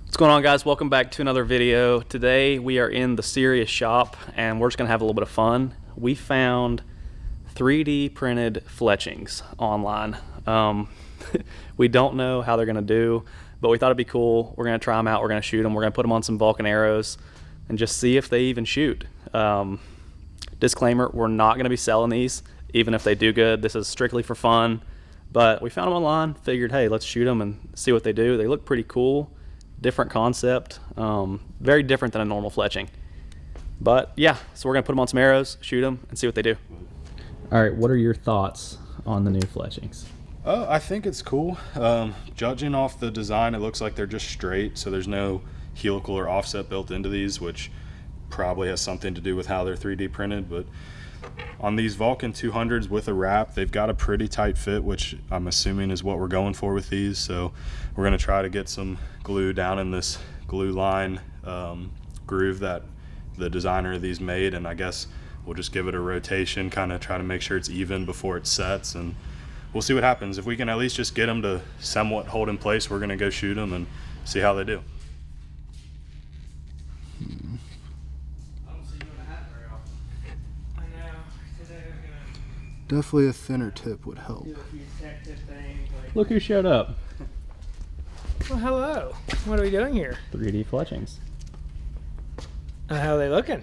What's going on, guys? Welcome back to another video. Today we are in the serious shop and we're just gonna have a little bit of fun. We found 3D printed fletchings online. We don't know how they're gonna do, but we thought it'd be cool. We're gonna try them out, we're gonna shoot them, we're gonna put them on some Vulcan arrows and just see if they even shoot. Disclaimer, we're not gonna be selling these, even if they do good. This is strictly for fun, but we found them online, figured, hey, let's shoot them and see what they do. They look pretty cool. Different concept, very different than a normal fletching. But yeah, so we're gonna put them on some arrows, shoot them, and see what they do. All right, what are your thoughts on the new fletchings? I think it's cool. Judging off the design, it looks like they're just straight, so there's no helical or offset built into these, which probably has something to do with how they're 3D printed. But on these Vulcan 200s with a wrap, they've got a pretty tight fit, which I'm assuming is what we're going for with these. So we're gonna try to get some glue down in this glue line groove that the designer of these made, and I guess we'll just give it a rotation, kind of try to make sure it's even before it sets, and we'll see what happens. If we can at least just get them to somewhat hold in place, we're gonna go shoot them and see how they do. Definitely a thinner tip would help. Look who showed up. Well, hello. What are we doing here? 3D fletchings. How are they looking?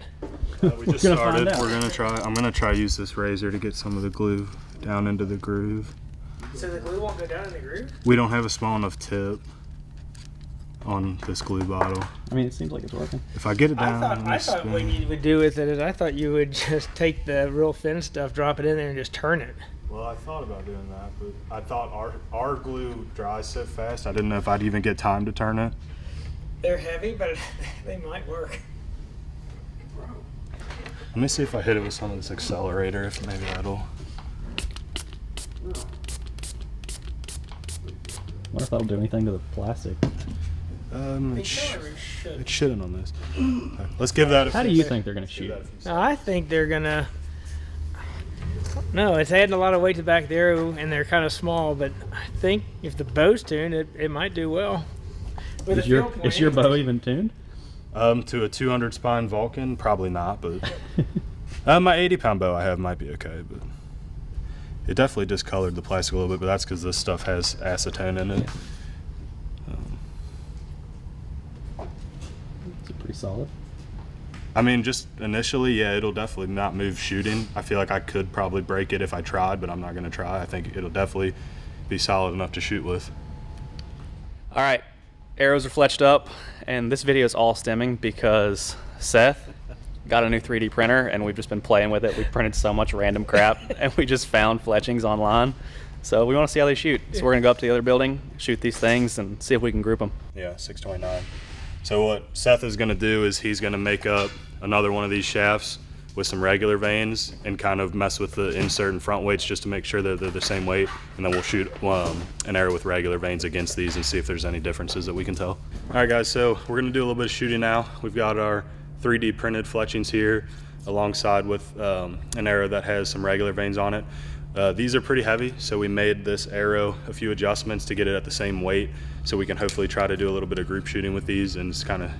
We just started. We're gonna try. I'm gonna try use this razor to get some of the glue down into the groove. So the glue won't go down in the groove? We don't have a small enough tip on this glue bottle. I mean, it seems like it's working. If I get it down, I thought what you would do with it is I thought you would just take the real thin stuff, drop it in there, and just turn it. Well, I thought about doing that, but I thought our glue dries so fast, I didn't know if I'd even get time to turn it. They're heavy, but they might work. Let me see if I hit it with some of this accelerator, if maybe that'll... What if that'll do anything to the plastic? It shouldn't on this. Right, let's give that a How do you think they're going to shoot? I think they're gonna. No, it's adding a lot of weight to the back there, and they're kind of small. But I think if the bow's tuned, it might do well. Is your bow even tuned? To a 200 spine Vulcan, probably not. But my 80-pound bow I have might be okay. But it definitely discolored the plastic a little bit. But that's because this stuff has acetone in it. Yeah. Pretty solid. I mean, just initially, yeah, it'll definitely not move shooting. I feel like I could probably break it if I tried, but I'm not going to try. I think it'll definitely be solid enough to shoot with. All right, arrows are fletched up, and this video is all stemming because Seth got a new 3D printer, and we've just been playing with it. We printed so much random crap, and we just found fletchings online. So we want to see how they shoot. So we're going to go up to the other building, shoot these things, and see if we can group them. Yeah, 629. So what Seth is going to do is he's going to make up another one of these shafts with some regular vanes and kind of mess with the insert and front weights just to make sure that they're the same weight, and then we'll shoot an arrow with regular vanes against these and see if there's any differences that we can tell. All right, guys, so we're going to do a little bit of shooting now. We've got our 3D printed fletchings here alongside with an arrow that has some regular vanes on it. These are pretty heavy, so we made this arrow a few adjustments to get it at the same weight, so we can hopefully try to do a little bit of group shooting with these and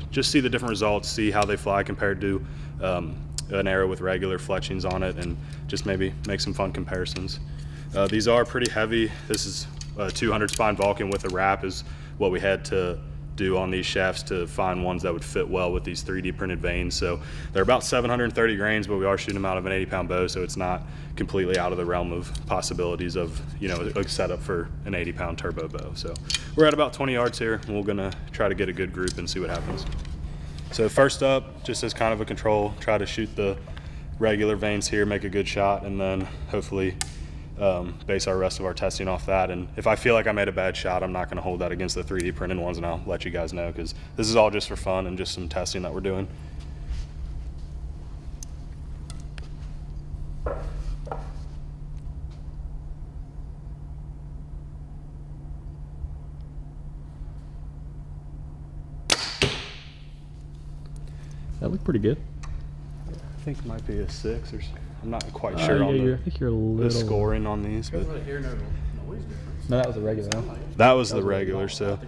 just see the different results, see how they fly compared to an arrow with regular fletchings on it, and just maybe make some fun comparisons. These are pretty heavy. This is a 200 spine Vulcan with a wrap is what we had to do on these shafts to find ones that would fit well with these 3D printed vanes. So they're about 730 grains, but we are shooting them out of an 80-pound bow, so it's not completely out of the realm of possibilities of, you know, a setup for an 80-pound turbo bow. So we're at about 20 yards here, and we're gonna try to get a good group and see what happens. So first up, just as kind of a control, try to shoot the regular vanes here, make a good shot, and then hopefully base our rest of our testing off that. And if I feel like I made a bad shot, I'm not going to hold that against the 3D printed ones, and I'll let you guys know, because this is all just for fun and just some testing that we're doing. That looked pretty good. I think it might be a 6 or something. I'm not quite sure on I think you're a little... the scoring on these. But no, that was a regular one. that was the regular, so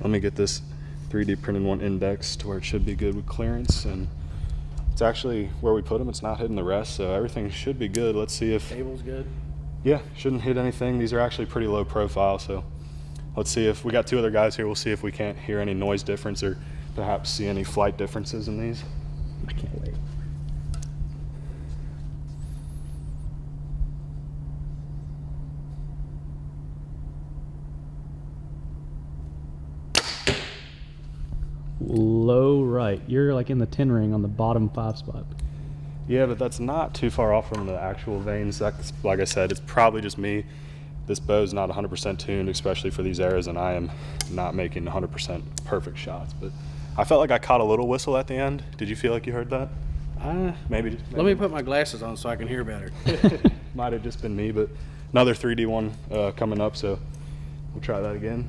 let me get this 3D printed one indexed to where it should be good with clearance, and it's actually where we put them. It's not hitting the rest, so everything should be good. Let's see if Cable's good. yeah, shouldn't hit anything. These are actually pretty low profile, so let's see if we got 2 other guys here. We'll see if we can't hear any noise difference or perhaps see any flight differences in these. I can't wait. Low right. You're like in the 10 ring on the bottom 5 spot. Yeah, but that's not too far off from the actual vanes. That's, like I said, it's probably just me. This bow's not 100% tuned, especially for these arrows, and I am not making 100% perfect shots. But I felt like I caught a little whistle at the end. Did you feel like you heard that? Maybe. Let me put my glasses on so I can hear better. Might have just been me, but another 3D one coming up, so we'll try that again.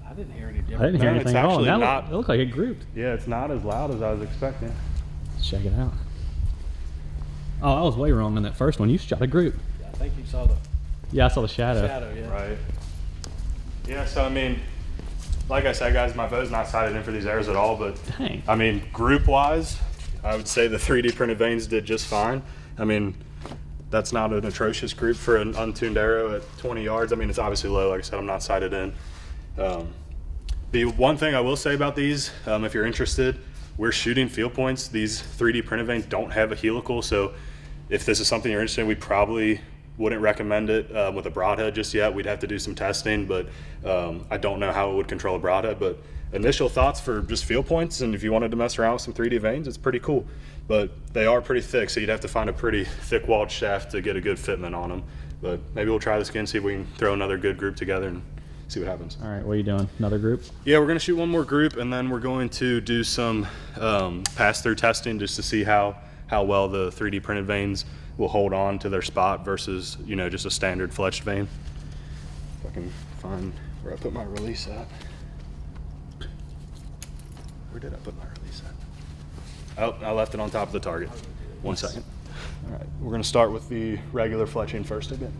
I didn't hear any difference. I didn't hear No, it's anything at all. actually That not- it looked like it grouped. Yeah, it's not as loud as I was expecting. Let's check it out. Oh, I was way wrong on that first one. You shot a group. I think you saw the Yeah, I saw the shadow. shadow, yeah. Right. Yeah, so I mean, like I said, guys, my bow's not sighted in for these arrows at all, but Dang. I mean, group-wise, I would say the 3D printed vanes did just fine. I mean, that's not an atrocious group for an untuned arrow at 20 yards. I mean, it's obviously low. Like I said, I'm not sighted in. The one thing I will say about these, if you're interested, we're shooting field points. These 3D printed vanes don't have a helical, so if this is something you're interested in, we probably wouldn't recommend it with a broadhead just yet. We'd have to do some testing, but I don't know how it would control a broadhead. But initial thoughts for just field points, and if you wanted to mess around with some 3D vanes, it's pretty cool. But they are pretty thick, so you'd have to find a pretty thick-walled shaft to get a good fitment on them. But maybe we'll try this again, see if we can throw another good group together and see what happens. All right, what are you doing? Another group? Yeah, we're going to shoot one more group, and then we're going to do some pass-through testing just to see how well the 3D printed vanes will hold on to their spot versus, you know, just a standard fletched vane. If I can find where I put my release at. Where did I put my release at? Oh, I left it on top of the target. 1 second. All right, we're going to start with the regular fletching first again.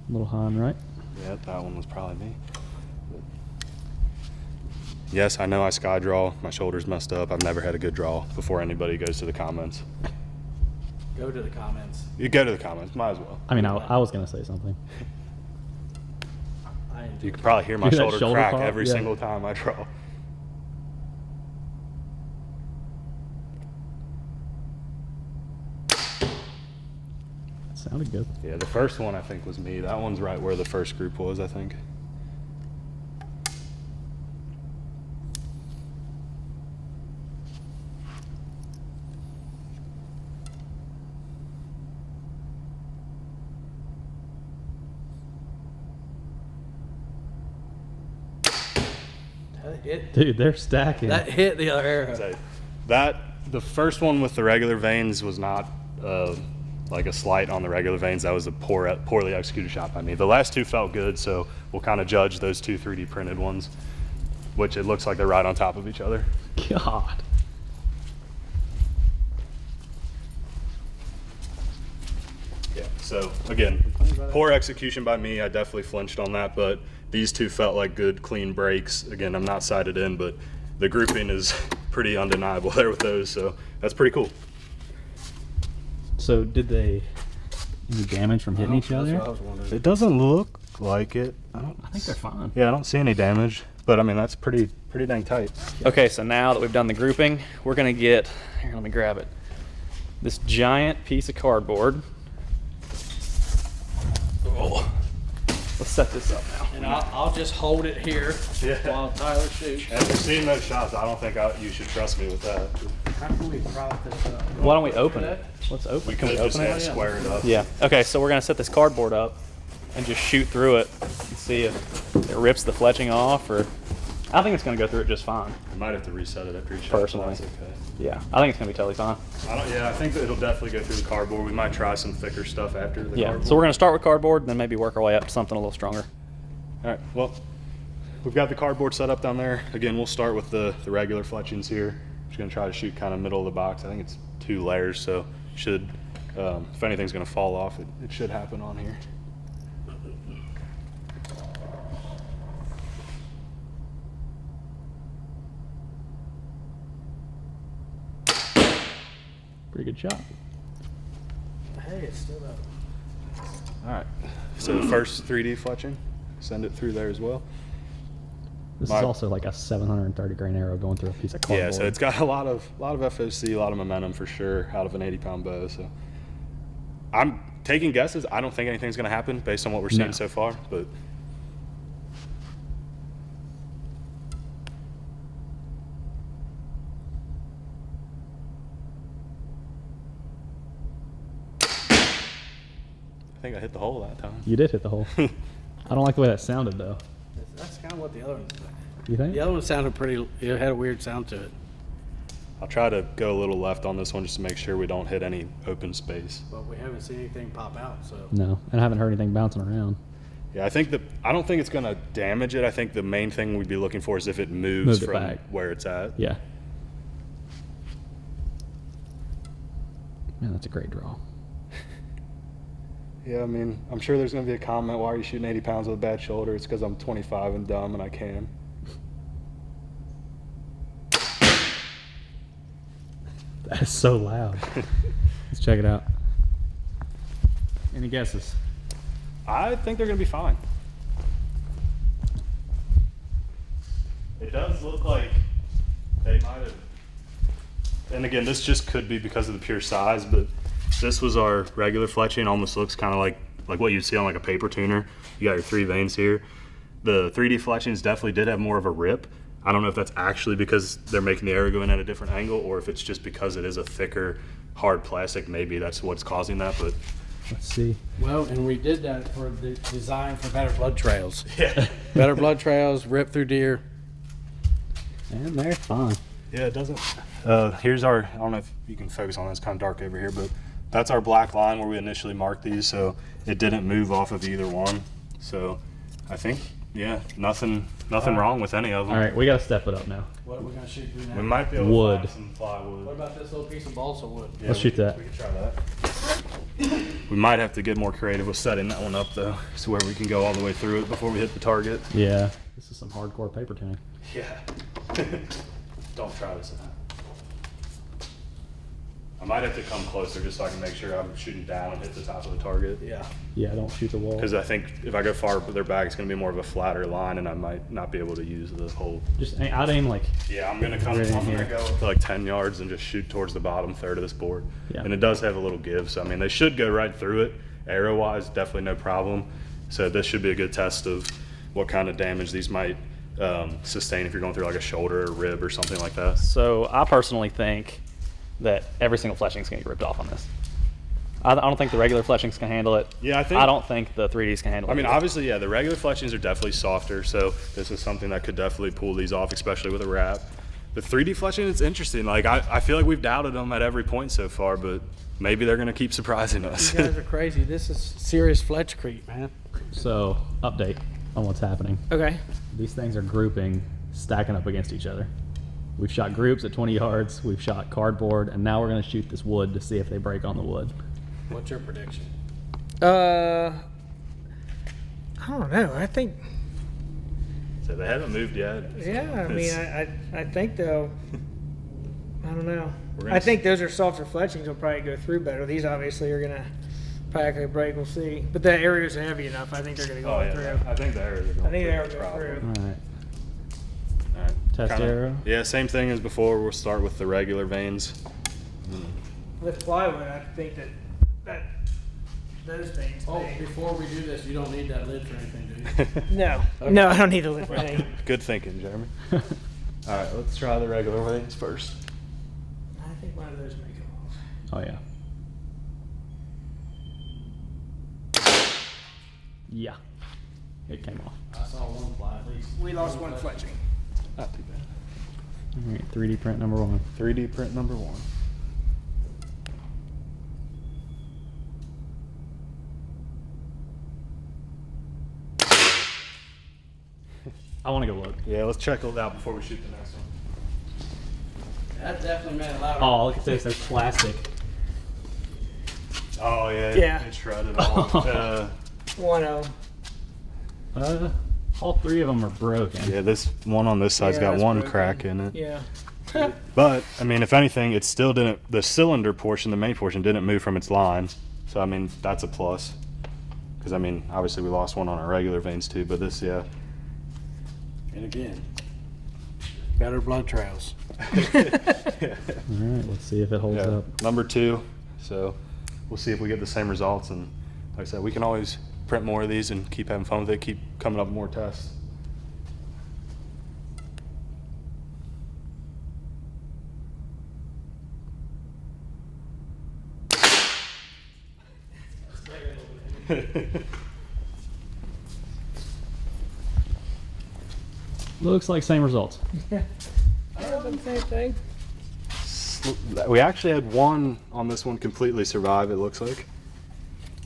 Little Han, right? Yeah, that one was probably me. Yes, I know I sky draw. My shoulder's messed up. I've never had a good draw before anybody goes to the comments. Go to the comments. You go to the comments, might as well. I mean, I was going to say something. I enjoy You can probably hear my Hear that shoulder shoulder crack pop? every Yeah. single time I draw. Sounded good. Yeah, the first one I think was me. That one's right where the first group was, I think. that hit. Dude, they're stacking. That hit the other arrow. So the first one with the regular vanes was not like a slight on the regular vanes. That was a poorly executed shot by me. The last two felt good, so we'll kind of judge those two 3D printed ones, which it looks like they're right on top of each other. God. Yeah, so again, poor execution by me. I definitely flinched on that, but these two felt like good, clean breaks. Again, I'm not sighted in, but the grouping is pretty undeniable there with those, so that's pretty cool. So did they any damage from hitting each That's other? what I was wondering. It doesn't look like it. I think they're fine. Yeah, I don't see any damage, but I mean, that's pretty dang tight. Okay, so now that we've done the grouping, we're gonna get, here, let me grab it. This giant piece of cardboard. Oh. Let's set this up now. And I'll just hold it here Yeah. while Tyler shoots. After seeing those shots, I don't think you should trust me with that. How can we prop this up? Why don't we open it? Let's open We it. Can could we just open have it? square it up. Yeah. Okay, so we're gonna set this cardboard up and just shoot through it and see if it rips the fletching off or I think it's going to go through it just fine. We might have to reset it after each shaft. Personally. That's okay. Yeah, I think it's going to be totally fine. Yeah, I think that it'll definitely go through the cardboard. We might try some thicker stuff after the Yeah, cardboard. so we're going to start with cardboard, then maybe work our way up to something a little stronger. All right, well, we've got the cardboard set up down there. Again, we'll start with the regular fletchings here. Just gonna try to shoot kind of middle of the box. I think it's 2 layers, so should, if anything's gonna fall off, it should happen on here. Pretty good shot. Hey, it's still up. All right, so the first 3D fletching, send it through there as well. This is also like a 730 grain arrow going through a piece of cardboard. Yeah, so it's got a lot of FOC, a lot of momentum for sure out of an 80-pound bow. So I'm taking guesses. I don't think anything's going to happen based on what we're seeing so far, but I think I hit the hole that time. You did hit the hole. I don't like the way that sounded though. That's kind of what the other one said. You think? The other one sounded pretty, it had a weird sound to it. I'll try to go a little left on this one just to make sure we don't hit any open space. But we haven't seen anything pop out, so. No, and I haven't heard anything bouncing around. Yeah, I don't think it's going to damage it. I think the main thing we'd be looking for is if it moves Moved it from back. where it's at. Yeah. Man, that's a great draw. Yeah, I mean, I'm sure there's going to be a comment, why are you shooting 80 pounds with a bad shoulder? It's because I'm 25 and dumb and I can. That is so loud. Let's check it out. Any guesses? I think they're going to be fine. It does look like they might have, and again, this just could be because of the pure size, but this was our regular fletching. Almost looks kind of like what you'd see on like a paper tuner. You got your 3 veins here. The 3D fletchings definitely did have more of a rip. I don't know if that's actually because they're making the arrow go in at a different angle, or if it's just because it is a thicker, hard plastic. Maybe that's what's causing that, but Let's see. Well, and we did that for the design for better blood trails. yeah. Better blood trails, rip through deer. And they're fine. Yeah, it doesn't. Here's our, I don't know if you can focus on this, it's kind of dark over here, but that's our black line where we initially marked these, so it didn't move off of either one. So I think, yeah, nothing wrong with any of them. All right, we got to step it up now. What are we gonna shoot through now? We might be able to Wood. find some plywood. What about this little piece of balsa wood? Yeah, Let's shoot that. We could try that. We might have to get more creative with setting that one up though, so where we can go all the way through it before we hit the target. Yeah. This is some hardcore paper tuning. Yeah. Don't try this at home. I might have to come closer just so I can make sure I'm shooting down and hit the top of the target. Yeah. Yeah, don't shoot the wall. Because I think if I go farther back, it's going to be more of a flatter line, and I might not be able to use the whole. Just, I'd aim like, Yeah, I'm going to come. Right in I'm going to here. go up to like 10 yards and just shoot towards the bottom third of this board. Yeah. And it does have a little give, so I mean they should go right through it. Arrow-wise, definitely no problem. So this should be a good test of what kind of damage these might sustain if you're going through like a shoulder or rib or something like that. so I personally think that every single fletching's going to get ripped off on this. I don't think the regular fletchings can handle it. Yeah, I think. I don't think the 3Ds can handle it. I mean, either. obviously, yeah, the regular fletchings are definitely softer, so this is something that could definitely pull these off, especially with a wrap. The 3D fletching, it's interesting. Like, I feel like we've doubted them at every point so far, but maybe they're going to keep surprising us. You guys are crazy. This is serious fletch creep, man. So, update on what's happening. Okay. These things are grouping, stacking up against each other. We've shot groups at 20 yards, we've shot cardboard, and now we're going to shoot this wood to see if they break on the wood. What's your prediction? I don't know. I think, So they haven't moved yet. yeah, I mean, I think they'll, I don't know. We're gonna I think those are softer fletchings will probably go through better. These obviously are going to probably break, we'll see. But the areas are heavy enough, I think they're going to go Oh, yeah, through. I think the arrows are going I think the arrows no go problem. through. All right. All right. Test arrow? Yeah, same thing as before. We'll start with the regular veins. With plywood, I think that those things. Oh, before we do this, you don't need that lid for anything, do you? No, no, I don't need to lift anything. Good thinking, Jeremy. All right, let's try the regular veins first. I think one of those may come off. Oh, yeah. Yeah. It came off. I saw one fly at least. We lost one fletching. Not too bad. All right, 3D print number 1. 3D print number 1. I want to go look. Yeah, let's check it out before we shoot the next one. That definitely made a lot of. Oh, look at this. There's plastic. Oh yeah, Yeah. It shredded all. 1-0. All 3 of them are broken. Yeah, this one on this side's Yeah, got that's one broken. crack in it. Yeah. But I mean, if anything, it still didn't. The cylinder portion, the main portion, didn't move from its line. So I mean, that's a plus. Because I mean, obviously we lost one on our regular vanes too, but this, yeah. And again, better blood trails. All right, let's see if it holds Yeah, up. number 2. So we'll see if we get the same results. And like I said, we can always print more of these and keep having fun with it. Keep coming up with more tests. Looks like same results. I done the same thing. We actually had one on this one completely survive, it looks like.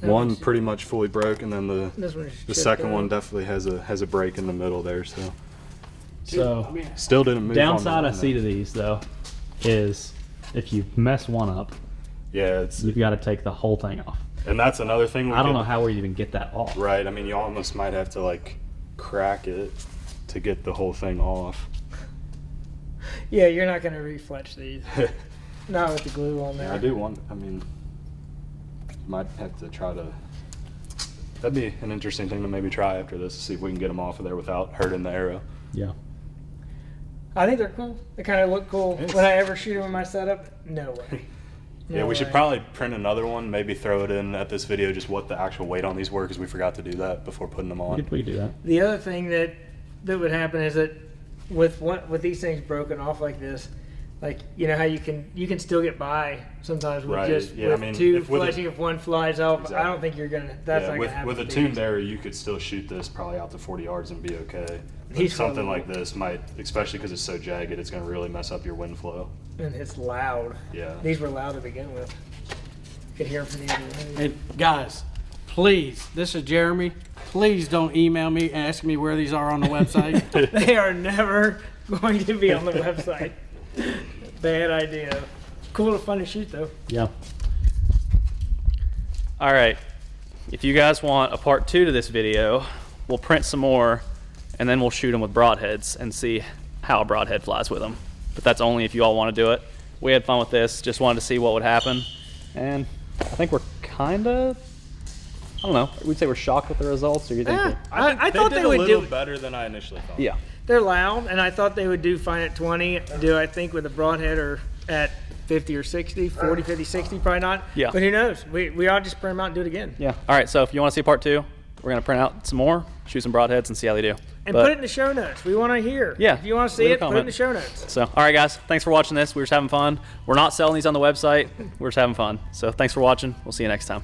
That One was- pretty much fully broke, and then the This one's the chipped second out. one definitely has a break in the middle there. So So, I mean, still didn't move. on downside the I line, see though. to these, though, is if you mess one up, Yeah, it's you've got to take the whole thing off. and that's another thing. I don't know how we even get that off. Right. I mean, you almost might have to like crack it to get the whole thing off. Yeah, you're not gonna refletch these. Not with the glue on there. I do want. I mean, might have to try to. That'd be an interesting thing to maybe try after this to see if we can get them off of there without hurting the arrow. Yeah. I think they're cool. They kind of look cool. Yes. When I ever shoot them in my setup, no way. Yeah, No we should way. probably print another one. Maybe throw it in at this video just what the actual weight on these were, because we forgot to do that before putting them We on. could do that. The other thing that would happen is that with these things broken off like this, like you know how you can still get by sometimes with Right, just yeah, I with mean, 2 if with a- fletching if one flies off. I Exactly. don't think you're gonna. That's Yeah, not gonna happen. with a with tuned these. arrow, you could still shoot this probably out to 40 yards and be okay. But He's something probably- like this might, especially because it's so jagged, it's going to really mess up your wind flow. And it's loud. Yeah. These were loud to begin with. Could hear them from the other way. and guys, please, this is Jeremy. Please don't email me asking me where these are on the website. They are never going to be on the website. Bad idea. Cool and fun to shoot though. Yeah. All right. If you guys want a part 2 to this video, we'll print some more, and then we'll shoot them with broadheads and see how a broadhead flies with them. But that's only if you all want to do it. We had fun with this. Just wanted to see what would happen. And I think we're kind of, I don't know, we'd say we're shocked with the results, or you think? Yeah, we're- I thought they a would little do. better than I initially thought. Yeah. They're loud, and I thought they would do fine at 20. Do I think with a broadhead or at 50 or 60, 40, 50, 60, probably not. Yeah. But who knows? We ought to just print them out and do it again. Yeah. All right. So if you want to see part 2, we're going to print out some more, shoot some broadheads, and see how they do. And But- put it in the show notes. We want to hear. Yeah, If you want to see leave a it, put it in comment. the show notes. So, all right, guys, thanks for watching this. We're just having fun. We're not selling these on the website. We're just having fun. So, thanks for watching. We'll see you next time.